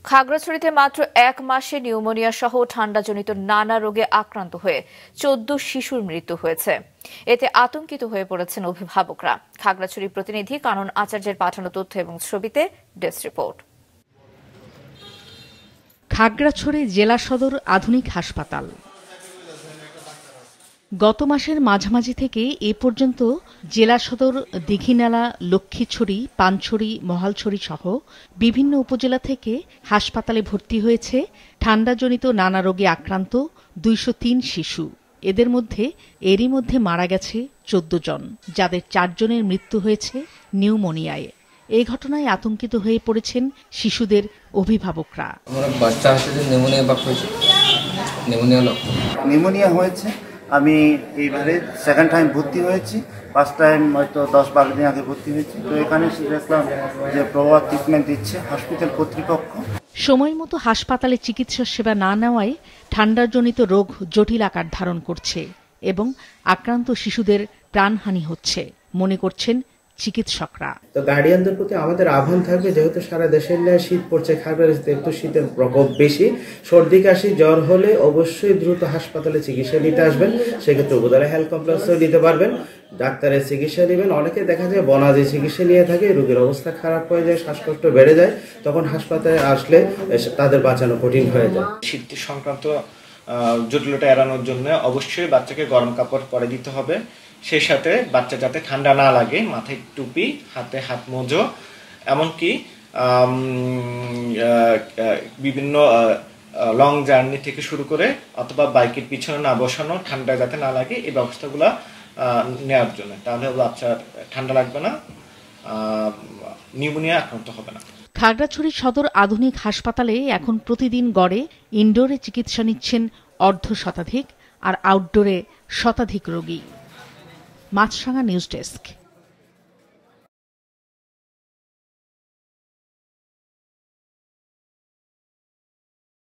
খাগড়াছড়িতে মাত্র 1 মাসে নিউমোনিয়া সহ ঠান্ডাজনিত নানা রোগে আক্রান্ত হয়ে 14 শিশুর মৃত্যু হয়েছে। এতে আতঙ্কিত হয়ে পড়েছেন অভিভাবকরা। খাগড়াছড়ি প্রতিনিধি কানন আচার্যের পাঠানো তথ্য এবং ছবিতে ডেস্ক রিপোর্ট। খাগড়াছড়ি জেলা সদর আধুনিক হাসপাতাল। গত মাসের মাঝামাঝি থেকে এ পর্যন্ত জেলা সদর দীঘিনালা, লক্ষ্মীছড়ি, পানছড়ি, মহালছড়ি সহ বিভিন্ন উপজেলা থেকে হাসপাতালে ভর্তি হয়েছে ঠান্ডাজনিত নানা রোগে আক্রান্ত 203 শিশু। এদের মধ্যে এরই মধ্যে মারা গেছে 14 জন, যাদের 4 জনের মৃত্যু হয়েছে নিউমোনিয়ায়। এই ঘটনায় আতঙ্কিত হয়ে পড়েছেন শিশুদের অভিভাবকরা। নিউমোনিয়া হয়েছে। আমি এইবারে সেকেন্ড টাইম ভর্তি হয়েছি। ফার্স্ট টাইম হয়তো 10-12 দিন আগে ভর্তি হয়েছি। তো এখানে দেখলাম যে প্রভাব ট্রিটমেন্ট দিচ্ছে হসপিটাল কর্তৃপক্ষ। সময় মতো হাসপাতালে চিকিৎসা সেবা না নেওয়ায় ঠান্ডাজনিত রোগ জটিল আকার ধারণ করছে এবং আক্রান্ত শিশুদের প্রাণহানি হচ্ছে মনে করছেন চিকিৎসকরা। তো গার্ডিয়ানদের প্রতি আমাদের আহ্বান থাকবে, যেহেতু সারা দেশের ন্যায় শীত পড়ছে, খাগড়াছড়িতে একটু শীতের প্রকোপ বেশি, সর্দি কাশি জ্বর হলে অবশ্যই দ্রুত হাসপাতালে চিকিৎসা নিতে আসবেন। সেক্ষেত্রে উপজেলা হেলথ কমপ্লেক্সে নিতে পারবেন, ডাক্তারের চিকিৎসা নেবেন। অনেকে দেখা যায় বনাজি চিকিৎসা নিয়ে থাকে, রোগীর অবস্থা খারাপ হয়ে যায়, শ্বাসকষ্ট বেড়ে যায়, তখন হাসপাতালে আসলে তাদের বাঁচানো কঠিন হয়ে যায়। শীত সংক্রান্ত জটিলতা এড়ানোর জন্য অবশ্যই বাচ্চাকে গরম কাপড় পরে দিতে হবে। সেই সাথে বাচ্চা যাতে ঠান্ডা না লাগে, মাথায় টুপি, হাতে হাত মোজো, এমনকি বিভিন্ন লং জার্নি থেকে শুরু করে অথবা বাইকের পিছনে না বসানো, ঠান্ডা যাতে না লাগে, এই ব্যবস্থাগুলো নেওয়ার জন্য। তাহলে বাচ্চা ঠান্ডা লাগবে না, নিউমোনিয়া আক্রান্ত হবে না। খাগড়াছড়ি সদর আধুনিক হাসপাতালে এখন প্রতিদিন গড়ে ইনডোরে চিকিৎসা নিচ্ছেন 1/2 শতাধিক আর আউটডোরে শতাধিক রোগী। মাছরাঙা নিউজ ডেস্ক।